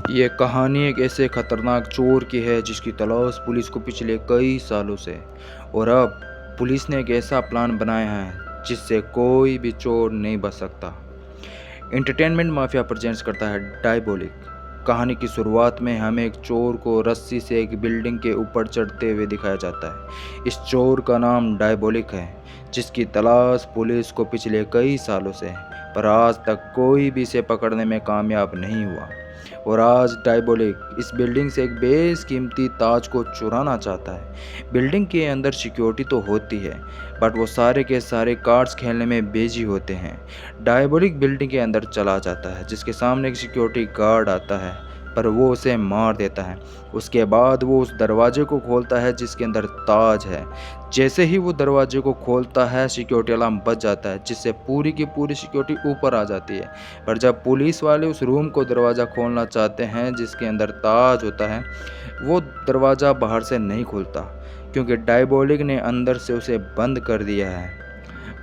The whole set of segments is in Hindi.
ये कहानी एक ऐसे खतरनाक चोर की है जिसकी तलाश पुलिस को पिछले कई सालों से। और अब पुलिस ने एक ऐसा प्लान बनाया है जिससे कोई भी चोर नहीं बच सकता। एंटरटेनमेंट माफिया प्रेजेंट्स करता है डायबोलिक। कहानी की शुरुआत में हमें एक चोर को रस्सी से एक बिल्डिंग के ऊपर चढ़ते हुए दिखाया जाता है। इस चोर का नाम डायबोलिक है, जिसकी तलाश पुलिस को पिछले कई सालों से है, पर आज तक कोई भी इसे पकड़ने में कामयाब नहीं हुआ। और आज डायबोलिक इस बिल्डिंग से एक बेशकीमती ताज को चुराना चाहता है। बिल्डिंग के अंदर सिक्योरिटी तो होती है, बट वो सारे के सारे कार्ड्स खेलने में बिजी होते हैं। डायबोलिक बिल्डिंग के अंदर चला जाता है, जिसके सामने एक सिक्योरिटी गार्ड आता है, पर वो उसे मार देता है। उसके बाद वो उस दरवाजे को खोलता है जिसके अंदर ताज है। जैसे ही वो दरवाजे को खोलता है, सिक्योरिटी अलार्म बज जाता है, जिससे पूरी की पूरी सिक्योरिटी ऊपर आ जाती है। पर जब पुलिस वाले उस रूम को दरवाज़ा खोलना चाहते हैं जिसके अंदर ताज होता है, वो दरवाज़ा बाहर से नहीं खुलता, क्योंकि डायबोलिक ने अंदर से उसे बंद कर दिया है।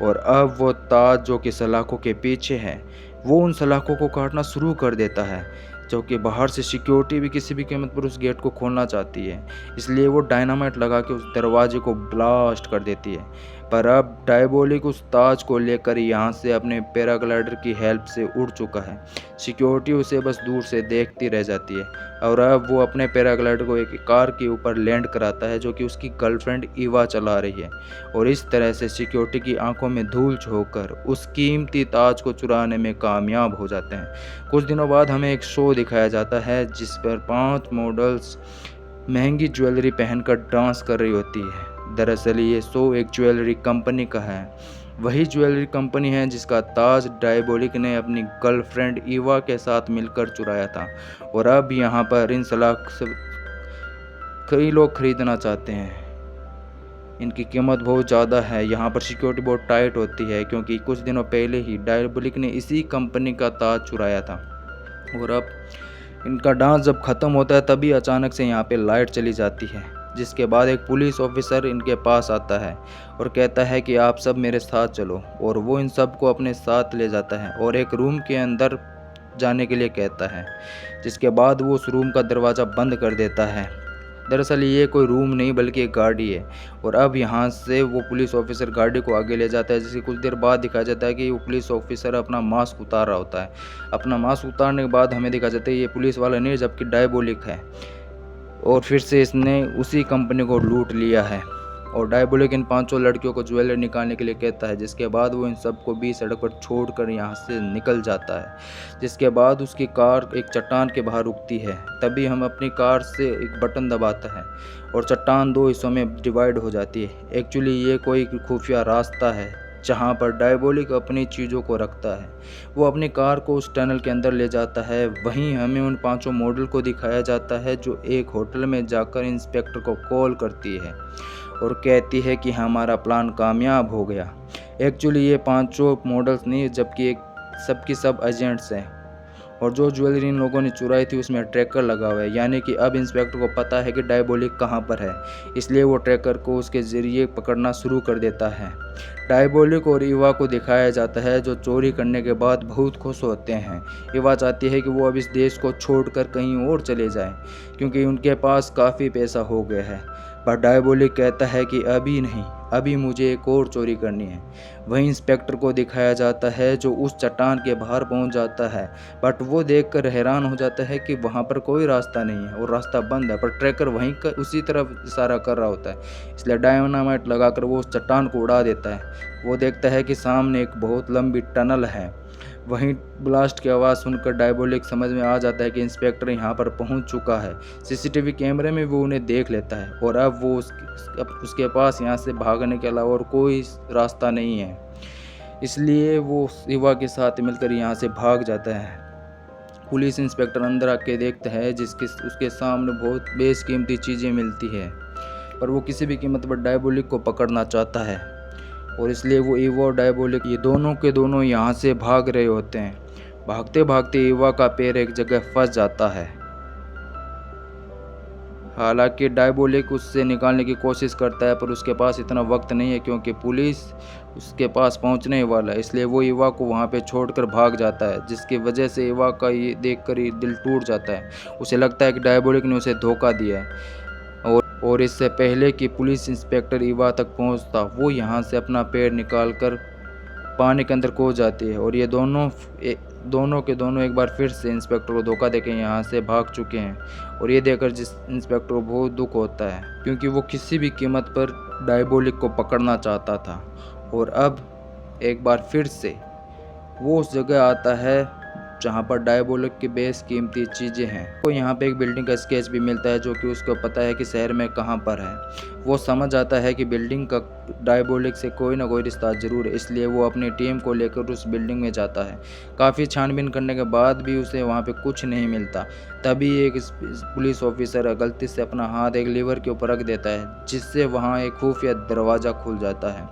और अब वो ताज जो कि सलाखों के पीछे है, वो उन सलाखों को काटना शुरू कर देता है, जो कि बाहर से सिक्योरिटी भी किसी भी कीमत पर उस गेट को खोलना चाहती है। इसलिए वो डायनामाइट लगा के उस दरवाजे को ब्लास्ट कर देती है। पर अब डायबोलिक उस ताज को लेकर यहाँ से अपने पैराग्लाइडर की हेल्प से उड़ चुका है। सिक्योरिटी उसे बस दूर से देखती रह जाती है। और अब वो अपने पैराग्लाइडर को एक कार के ऊपर लैंड कराता है, जो कि उसकी गर्लफ्रेंड ईवा चला रही है। और इस तरह से सिक्योरिटी की आंखों में धूल झोंककर उस कीमती ताज को चुराने में कामयाब हो जाते हैं। कुछ दिनों बाद हमें एक शो दिखाया जाता है जिस पर 5 मॉडल्स महंगी ज्वेलरी पहनकर डांस कर रही होती है। दरअसल ये शो एक ज्वेलरी कंपनी का है। वही ज्वेलरी कंपनी है जिसका ताज डायबोलिक ने अपनी गर्लफ्रेंड ईवा के साथ मिलकर चुराया था। और अब यहाँ पर इन सलाख से कई लोग खरीदना चाहते हैं। इनकी कीमत बहुत ज़्यादा है। यहाँ पर सिक्योरिटी बहुत टाइट होती है, क्योंकि कुछ दिनों पहले ही डायबोलिक ने इसी कंपनी का ताज चुराया था। और अब इनका डांस जब ख़त्म होता है, तभी अचानक से यहाँ पे लाइट चली जाती है, जिसके बाद एक पुलिस ऑफिसर इनके पास आता है और कहता है कि आप सब मेरे साथ चलो। और वो इन सब को अपने साथ ले जाता है और एक रूम के अंदर जाने के लिए कहता है, जिसके बाद वो उस रूम का दरवाज़ा बंद कर देता है। दरअसल ये कोई रूम नहीं बल्कि एक गाड़ी है। और अब यहाँ से वो पुलिस ऑफिसर गाड़ी को आगे ले जाता है, जिसके कुछ देर बाद दिखाया जाता है कि वो पुलिस ऑफिसर अपना मास्क उतार रहा होता है। अपना मास्क उतारने के बाद हमें दिखाया जाता है ये पुलिस वाला नहीं, जबकि डायबोलिक है। और फिर से इसने उसी कंपनी को लूट लिया है। और डायबोलिक इन 5 लड़कियों को ज्वेलरी निकालने के लिए कहता है, जिसके बाद वो इन सबको बीच सड़क पर छोड़कर यहाँ से निकल जाता है। जिसके बाद उसकी कार एक चट्टान के बाहर रुकती है। तभी हम अपनी कार से एक बटन दबाता है और चट्टान 2 हिस्सों में डिवाइड हो जाती है। एक्चुअली ये कोई खुफिया रास्ता है जहाँ पर डायबोलिक अपनी चीज़ों को रखता है। वो अपनी कार को उस टनल के अंदर ले जाता है। वहीं हमें उन 5 मॉडल को दिखाया जाता है जो एक होटल में जाकर इंस्पेक्टर को कॉल करती है और कहती है कि हमारा प्लान कामयाब हो गया। एक्चुअली ये 5 मॉडल्स नहीं, जबकि एक सबकी सब एजेंट्स हैं। और जो ज्वेलरी इन लोगों ने चुराई थी उसमें ट्रैकर लगा हुआ है, यानी कि अब इंस्पेक्टर को पता है कि डायबोलिक कहाँ पर है। इसलिए वो ट्रैकर को उसके ज़रिए पकड़ना शुरू कर देता है। डायबोलिक और ईवा को दिखाया जाता है, जो चोरी करने के बाद बहुत खुश होते हैं। ईवा चाहती है कि वो अब इस देश को छोड़कर कहीं और चले जाएं, क्योंकि उनके पास काफ़ी पैसा हो गया है। पर डायबोलिक कहता है कि अभी नहीं, अभी मुझे एक और चोरी करनी है। वहीं इंस्पेक्टर को दिखाया जाता है जो उस चट्टान के बाहर पहुंच जाता है, बट वो देखकर हैरान हो जाता है कि वहां पर कोई रास्ता नहीं है और रास्ता बंद है, पर ट्रैकर वहीं उसी तरफ इशारा कर रहा होता है। इसलिए डायनामाइट लगाकर वो उस चट्टान को उड़ा देता है। वो देखता है कि सामने एक बहुत लंबी टनल है। वहीं ब्लास्ट की आवाज़ सुनकर डायबोलिक समझ में आ जाता है कि इंस्पेक्टर यहाँ पर पहुँच चुका है। सीसीटीवी कैमरे में वो उन्हें देख लेता है और अब वो उसके पास यहाँ से भागने के अलावा और कोई रास्ता नहीं है। इसलिए वो ईवा के साथ मिलकर यहाँ से भाग जाता है। पुलिस इंस्पेक्टर अंदर आके देखता है, जिसके उसके सामने बहुत बेशकीमती चीज़ें मिलती है, पर वो किसी भी कीमत पर डायबोलिक को पकड़ना चाहता है। और इसलिए वो ईवा और डायबोलिक ये दोनों के दोनों यहाँ से भाग रहे होते हैं। भागते भागते ईवा का पैर एक जगह फंस जाता है। हालांकि डायबोलिक उससे निकालने की कोशिश करता है, पर उसके पास इतना वक्त नहीं है क्योंकि पुलिस उसके पास पहुंचने ही वाला है। इसलिए वो ईवा को वहां पे छोड़कर भाग जाता है, जिसकी वजह से ईवा का ये देखकर ही दिल टूट जाता है। उसे लगता है कि डायबोलिक ने उसे धोखा दिया है। और इससे पहले कि पुलिस इंस्पेक्टर ईवा तक पहुंचता, वो यहाँ से अपना पैर निकालकर पानी के अंदर कूद जाती है। और ये दोनों के दोनों एक बार फिर से इंस्पेक्टर को धोखा देकर यहाँ से भाग चुके हैं। और ये देखकर जिस इंस्पेक्टर को बहुत दुख होता है, क्योंकि वो किसी भी कीमत पर डायबोलिक को पकड़ना चाहता था। और अब एक बार फिर से वो उस जगह आता है जहाँ पर डायबोलिक की बेस कीमती चीज़ें हैं। तो यहाँ पे एक बिल्डिंग का स्केच भी मिलता है, जो कि उसको पता है कि शहर में कहाँ पर है। वो समझ आता है कि बिल्डिंग का डायबोलिक से कोई ना कोई रिश्ता जरूर है, इसलिए वो अपनी टीम को लेकर उस बिल्डिंग में जाता है। काफ़ी छानबीन करने के बाद भी उसे वहाँ पे कुछ नहीं मिलता। तभी एक पुलिस ऑफिसर गलती से अपना हाथ एक लीवर के ऊपर रख देता है, जिससे वहाँ एक खुफिया दरवाज़ा खुल जाता है।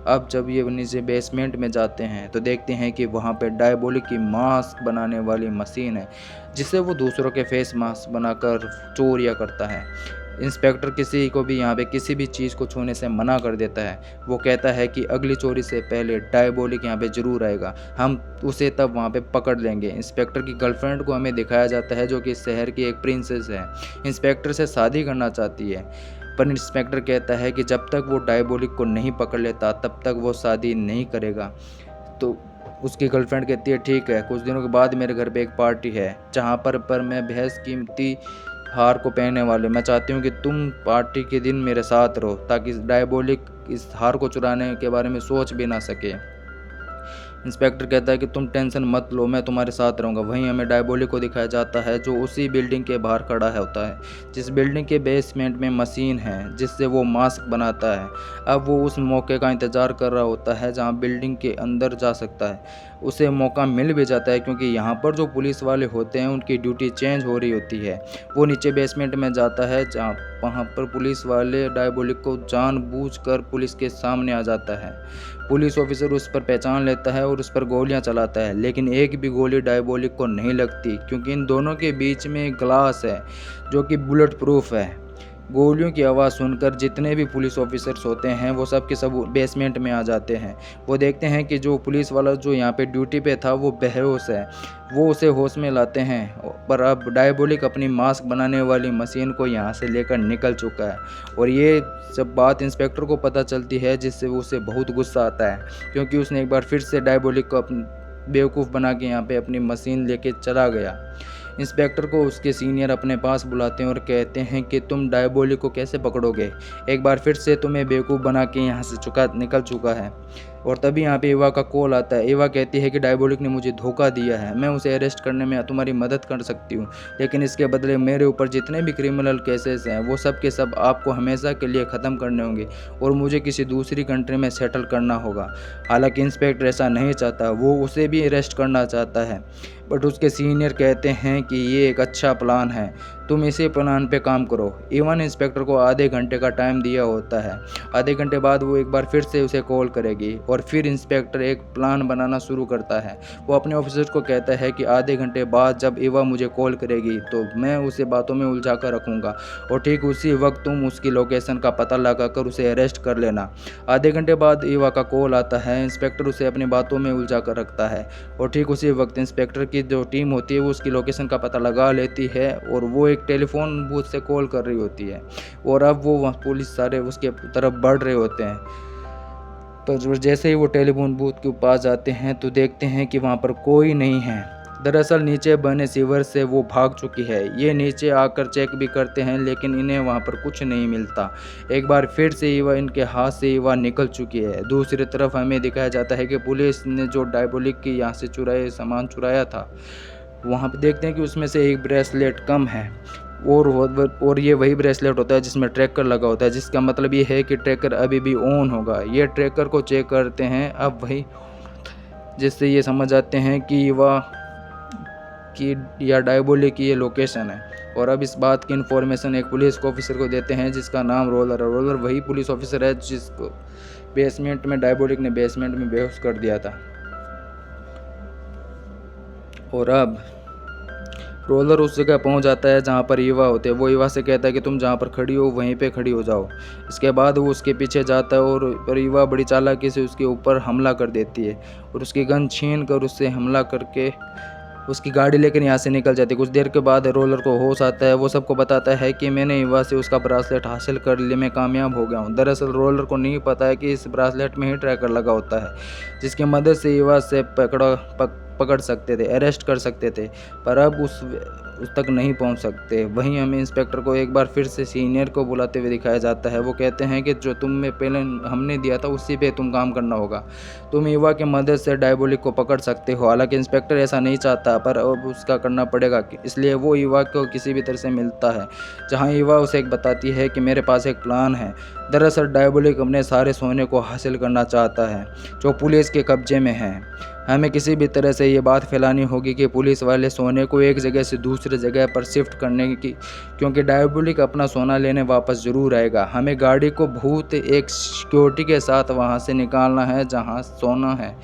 अब जब ये नीचे बेसमेंट में जाते हैं तो देखते हैं कि वहाँ पे डायबोलिक की मास्क बनाने वाली मशीन है, जिससे वो दूसरों के फेस मास्क बनाकर चोरियाँ करता है। इंस्पेक्टर किसी को भी यहाँ पे किसी भी चीज़ को छूने से मना कर देता है। वो कहता है कि अगली चोरी से पहले डायबोलिक यहाँ पे जरूर आएगा, हम उसे तब वहाँ पे पकड़ लेंगे। इंस्पेक्टर की गर्लफ्रेंड को हमें दिखाया जाता है, जो कि शहर की एक प्रिंसेस है, इंस्पेक्टर से शादी करना चाहती है। पर इंस्पेक्टर कहता है कि जब तक वो डायबोलिक को नहीं पकड़ लेता तब तक वो शादी नहीं करेगा। तो उसकी गर्लफ्रेंड कहती है ठीक है, कुछ दिनों के बाद मेरे घर पे एक पार्टी है जहाँ पर मैं बेहद कीमती हार को पहनने वाले। मैं चाहती हूँ कि तुम पार्टी के दिन मेरे साथ रहो, ताकि डायबोलिक इस हार को चुराने के बारे में सोच भी ना सके। इंस्पेक्टर कहता है कि तुम टेंशन मत लो, मैं तुम्हारे साथ रहूँगा। वहीं हमें डायबोलिक को दिखाया जाता है, जो उसी बिल्डिंग के बाहर खड़ा होता है, जिस बिल्डिंग के बेसमेंट में मशीन है जिससे वो मास्क बनाता है। अब वो उस मौके का इंतज़ार कर रहा होता है जहाँ बिल्डिंग के अंदर जा सकता है। उसे मौका मिल भी जाता है, क्योंकि यहाँ पर जो पुलिस वाले होते हैं उनकी ड्यूटी चेंज हो रही होती है। वो नीचे बेसमेंट में जाता है, जहाँ वहाँ पर पुलिस वाले डायबोलिक को जानबूझकर पुलिस के सामने आ जाता है। पुलिस ऑफिसर उस पर पहचान लेता है और उस पर गोलियां चलाता है, लेकिन एक भी गोली डायबोलिक को नहीं लगती, क्योंकि इन दोनों के बीच में एक ग्लास है जो कि बुलेट प्रूफ है। गोलियों की आवाज़ सुनकर जितने भी पुलिस ऑफिसर्स होते हैं वो सब के सब बेसमेंट में आ जाते हैं। वो देखते हैं कि जो पुलिस वाला जो यहाँ पे ड्यूटी पे था वो बेहोश है। वो उसे होश में लाते हैं, पर अब डायबोलिक अपनी मास्क बनाने वाली मशीन को यहाँ से लेकर निकल चुका है। और ये सब बात इंस्पेक्टर को पता चलती है, जिससे उसे बहुत गुस्सा आता है, क्योंकि उसने एक बार फिर से डायबोलिक को बेवकूफ़ बना के यहाँ पे अपनी मशीन लेके चला गया। इंस्पेक्टर को उसके सीनियर अपने पास बुलाते हैं और कहते हैं कि तुम डायबोलिक को कैसे पकड़ोगे, एक बार फिर से तुम्हें बेवकूफ़ बना के यहाँ से निकल चुका है। और तभी यहाँ पे ईवा का कॉल आता है। ईवा कहती है कि डायबोलिक ने मुझे धोखा दिया है, मैं उसे अरेस्ट करने में तुम्हारी मदद कर सकती हूँ, लेकिन इसके बदले मेरे ऊपर जितने भी क्रिमिनल केसेस हैं वो सब के सब आपको हमेशा के लिए ख़त्म करने होंगे और मुझे किसी दूसरी कंट्री में सेटल करना होगा। हालांकि इंस्पेक्टर ऐसा नहीं चाहता, वो उसे भी अरेस्ट करना चाहता है, बट उसके सीनियर कहते हैं कि ये एक अच्छा प्लान है, तुम इसी प्लान पे काम करो। ईवा ने इंस्पेक्टर को आधे घंटे का टाइम दिया होता है। आधे घंटे बाद वो एक बार फिर से उसे कॉल करेगी और फिर इंस्पेक्टर एक प्लान बनाना शुरू करता है। वो अपने ऑफिसर को कहता है कि आधे घंटे बाद जब ईवा मुझे कॉल करेगी तो मैं उसे बातों में उलझा कर रखूँगा और ठीक उसी वक्त तुम उसकी लोकेशन का पता लगाकर उसे अरेस्ट कर लेना। आधे घंटे बाद ईवा का कॉल आता है। इंस्पेक्टर उसे अपनी बातों में उलझा कर रखता है और ठीक उसी वक्त इंस्पेक्टर की जो टीम होती है वो उसकी लोकेशन का पता लगा लेती है और वो एक टेलीफोन बूथ से कॉल कर रही होती है। और अब वो पुलिस सारे उसके तरफ बढ़ रहे होते हैं। तो जैसे ही वो टेलीफोन बूथ के पास जाते हैं तो देखते हैं कि वहाँ पर कोई नहीं है। दरअसल नीचे बने सीवर से वो भाग चुकी है। ये नीचे आकर चेक भी करते हैं, लेकिन इन्हें वहाँ पर कुछ नहीं मिलता। एक बार फिर से ईवा इनके हाथ से ईवा निकल चुकी है। दूसरी तरफ हमें दिखाया जाता है कि पुलिस ने जो डायबोलिक की यहाँ से सामान चुराया था, वहाँ पर देखते हैं कि उसमें से एक ब्रेसलेट कम है और ये वही ब्रेसलेट होता है जिसमें ट्रैकर लगा होता है, जिसका मतलब ये है कि ट्रैकर अभी भी ऑन होगा। ये ट्रैकर को चेक करते हैं अब वही, जिससे ये समझ आते हैं कि ईवा की या डायबोलिक की ये लोकेशन है। और अब इस बात की इन्फॉर्मेशन एक पुलिस ऑफिसर को देते हैं जिसका नाम रोलर है। रोलर वही पुलिस ऑफिसर है जिसको बेसमेंट में डायबोलिक ने बेसमेंट में बेहोश कर दिया था। और अब रोलर उस जगह पहुंच जाता है जहां पर ईवा होते हैं। वो ईवा से कहता है कि तुम जहां पर खड़ी हो वहीं पे खड़ी हो जाओ। इसके बाद वो उसके पीछे जाता है और ईवा बड़ी चालाकी से उसके ऊपर हमला कर देती है और उसकी गन छीन कर उससे हमला करके उसकी गाड़ी लेकर यहाँ से निकल जाती है। कुछ देर के बाद रोलर को होश आता है। वो सबको बताता है कि मैंने ईवा से उसका ब्रासलेट हासिल कर लिया, मैं कामयाब हो गया हूँ। दरअसल रोलर को नहीं पता है कि इस ब्रासलेट में ही ट्रैकर लगा होता है, जिसकी मदद से ईवा से पकड़ सकते थे, अरेस्ट कर सकते थे, पर अब उस तक नहीं पहुंच सकते। वहीं हमें इंस्पेक्टर को एक बार फिर से सीनियर को बुलाते हुए दिखाया जाता है। वो कहते हैं कि जो तुम्हें पहले हमने दिया था उसी पे तुम काम करना होगा, तुम ईवा की मदद से डायबोलिक को पकड़ सकते हो। हालांकि इंस्पेक्टर ऐसा नहीं चाहता, पर अब उसका करना पड़ेगा, इसलिए वो ईवा को किसी भी तरह से मिलता है, जहाँ ईवा उसे बताती है कि मेरे पास एक प्लान है। दरअसल डायबोलिक अपने सारे सोने को हासिल करना चाहता है जो पुलिस के कब्जे में है। हमें किसी भी तरह से ये बात फैलानी होगी कि पुलिस वाले सोने को एक जगह से दूसरी जगह पर शिफ्ट करने की, क्योंकि डायबोलिक अपना सोना लेने वापस ज़रूर आएगा। हमें गाड़ी को बहुत एक सिक्योरिटी के साथ वहाँ से निकालना है जहाँ सोना है,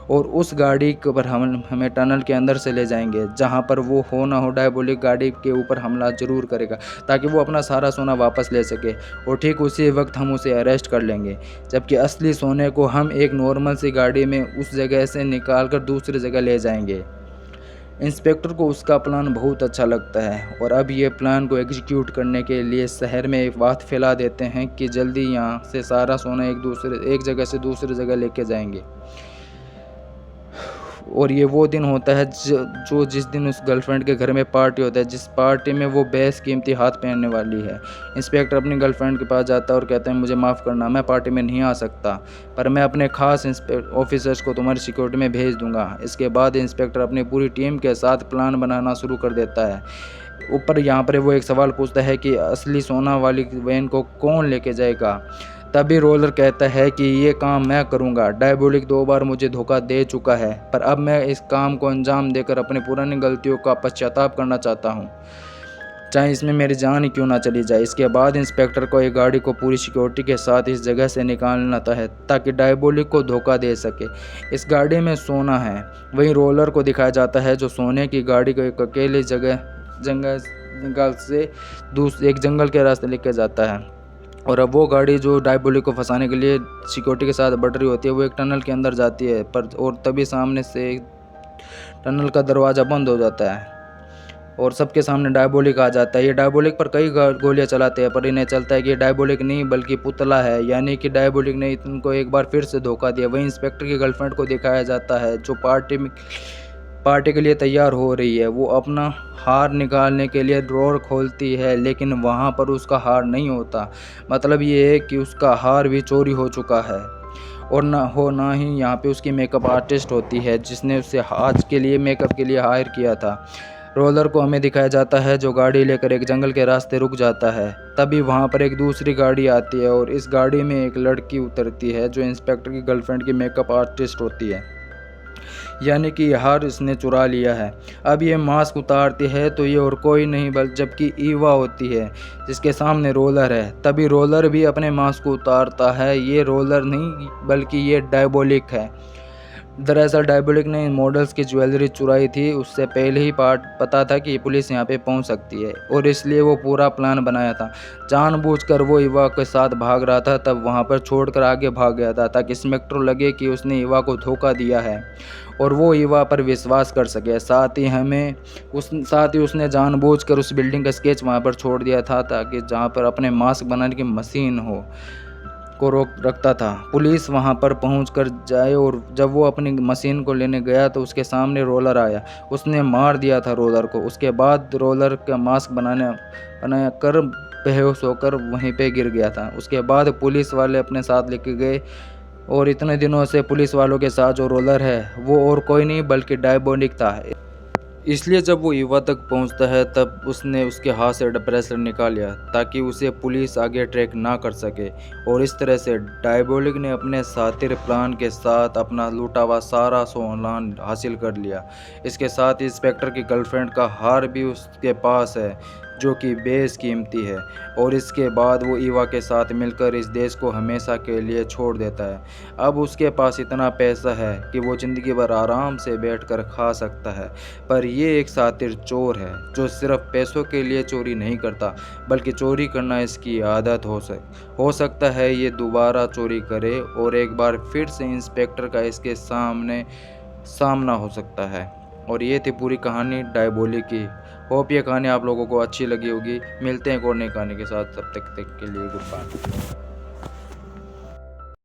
और उस गाड़ी पर हमें टनल के अंदर से ले जाएंगे, जहाँ पर वो हो ना हो डायबोलिक गाड़ी के ऊपर हमला ज़रूर करेगा ताकि वो अपना सारा सोना वापस ले सके, और ठीक उसी वक्त हम उसे अरेस्ट कर लेंगे। जबकि असली सोने को हम एक नॉर्मल सी गाड़ी में उस जगह से निकाल कर दूसरी जगह ले जाएंगे। इंस्पेक्टर को उसका प्लान बहुत अच्छा लगता है और अब ये प्लान को एग्जीक्यूट करने के लिए शहर में एक बात फैला देते हैं कि जल्दी यहाँ से सारा सोना एक जगह से दूसरी जगह लेके जाएंगे। और ये वो दिन होता है जो जिस दिन उस गर्लफ्रेंड के घर में पार्टी होता है, जिस पार्टी में वो बेहद कीमती हाथ पहनने वाली है। इंस्पेक्टर अपनी गर्लफ्रेंड के पास जाता है और कहता है मुझे माफ़ करना, मैं पार्टी में नहीं आ सकता, पर मैं अपने खास ऑफिसर्स को तुम्हारी सिक्योरिटी में भेज दूंगा। इसके बाद इंस्पेक्टर अपनी पूरी टीम के साथ प्लान बनाना शुरू कर देता है। ऊपर यहाँ पर वो एक सवाल पूछता है कि असली सोना वाली वैन को कौन लेके जाएगा। तभी रोलर कहता है कि ये काम मैं करूंगा। डायबोलिक 2 बार मुझे धोखा दे चुका है, पर अब मैं इस काम को अंजाम देकर अपनी पुरानी गलतियों का पश्चाताप करना चाहता हूँ, चाहे इसमें मेरी जान ही क्यों ना चली जाए। इसके बाद इंस्पेक्टर को एक गाड़ी को पूरी सिक्योरिटी के साथ इस जगह से निकालना है ताकि डायबोलिक को धोखा दे सके। इस गाड़ी में सोना है। वहीं रोलर को दिखाया जाता है जो सोने की गाड़ी को एक अकेली जंगल से एक जंगल के रास्ते लेकर जाता है, और अब वो गाड़ी जो डायबोलिक को फंसाने के लिए सिक्योरिटी के साथ बढ़ रही होती है वो एक टनल के अंदर जाती है, पर और तभी सामने से टनल का दरवाज़ा बंद हो जाता है और सबके सामने डायबोलिक आ जाता है। ये डायबोलिक पर कई गोलियां चलाते हैं, पर इन्हें चलता है कि ये डायबोलिक नहीं बल्कि पुतला है, यानी कि डायबोलिक ने इनको एक बार फिर से धोखा दिया। वहीं इंस्पेक्टर की गर्लफ्रेंड को दिखाया जाता है जो पार्टी के लिए तैयार हो रही है। वो अपना हार निकालने के लिए ड्रॉर खोलती है, लेकिन वहाँ पर उसका हार नहीं होता। मतलब ये है कि उसका हार भी चोरी हो चुका है, और ना ही यहाँ पे उसकी मेकअप आर्टिस्ट होती है जिसने उसे आज के लिए मेकअप के लिए हायर किया था। रोलर को हमें दिखाया जाता है जो गाड़ी लेकर एक जंगल के रास्ते रुक जाता है। तभी वहाँ पर एक दूसरी गाड़ी आती है और इस गाड़ी में एक लड़की उतरती है जो इंस्पेक्टर की गर्लफ्रेंड की मेकअप आर्टिस्ट होती है, यानी कि हार इसने चुरा लिया है। अब ये मास्क उतारती है तो ये और कोई नहीं जबकि ईवा होती है जिसके सामने रोलर है। तभी रोलर भी अपने मास्क को उतारता है। ये रोलर नहीं बल्कि ये डायबोलिक है। दरअसल डायबोलिक ने मॉडल्स की ज्वेलरी चुराई थी। उससे पहले ही पता था कि पुलिस यहाँ पे पहुँच सकती है और इसलिए वो पूरा प्लान बनाया था। जानबूझकर वो ईवा के साथ भाग रहा था, तब वहाँ पर छोड़कर आगे भाग गया था ताकि इंस्पेक्टर लगे कि उसने ईवा को धोखा दिया है और वो ईवा पर विश्वास कर सके। साथ ही उसने जानबूझकर उस बिल्डिंग का स्केच वहाँ पर छोड़ दिया था ताकि जहाँ पर अपने मास्क बनाने की मशीन को रोक रखता था, पुलिस वहां पर पहुंच कर जाए। और जब वो अपनी मशीन को लेने गया तो उसके सामने रोलर आया। उसने मार दिया था रोलर को। उसके बाद रोलर का मास्क बनाया कर बेहोश होकर वहीं पे गिर गया था। उसके बाद पुलिस वाले अपने साथ लेके गए और इतने दिनों से पुलिस वालों के साथ जो रोलर है वो और कोई नहीं बल्कि डायबोलिक था। इसलिए जब वो ईवा तक पहुंचता है तब उसने उसके हाथ से ब्रेसलेट निकाल लिया ताकि उसे पुलिस आगे ट्रैक ना कर सके, और इस तरह से डायबोलिक ने अपने शातिर प्लान के साथ अपना लूटा हुआ सारा सोना हासिल कर लिया। इसके साथ इंस्पेक्टर की गर्लफ्रेंड का हार भी उसके पास है जो कि बेशकीमती है, और इसके बाद वो ईवा के साथ मिलकर इस देश को हमेशा के लिए छोड़ देता है। अब उसके पास इतना पैसा है कि वो ज़िंदगी भर आराम से बैठकर खा सकता है, पर ये एक शातिर चोर है जो सिर्फ पैसों के लिए चोरी नहीं करता, बल्कि चोरी करना इसकी आदत हो सकता है ये दोबारा चोरी करे और एक बार फिर से इंस्पेक्टर का इसके सामना हो सकता है। और ये थी पूरी कहानी डायबोली की। होप ये कहानी आप लोगों को अच्छी लगी होगी। मिलते हैं एक और नई कहानी के साथ, तब तक के लिए गुड बाय।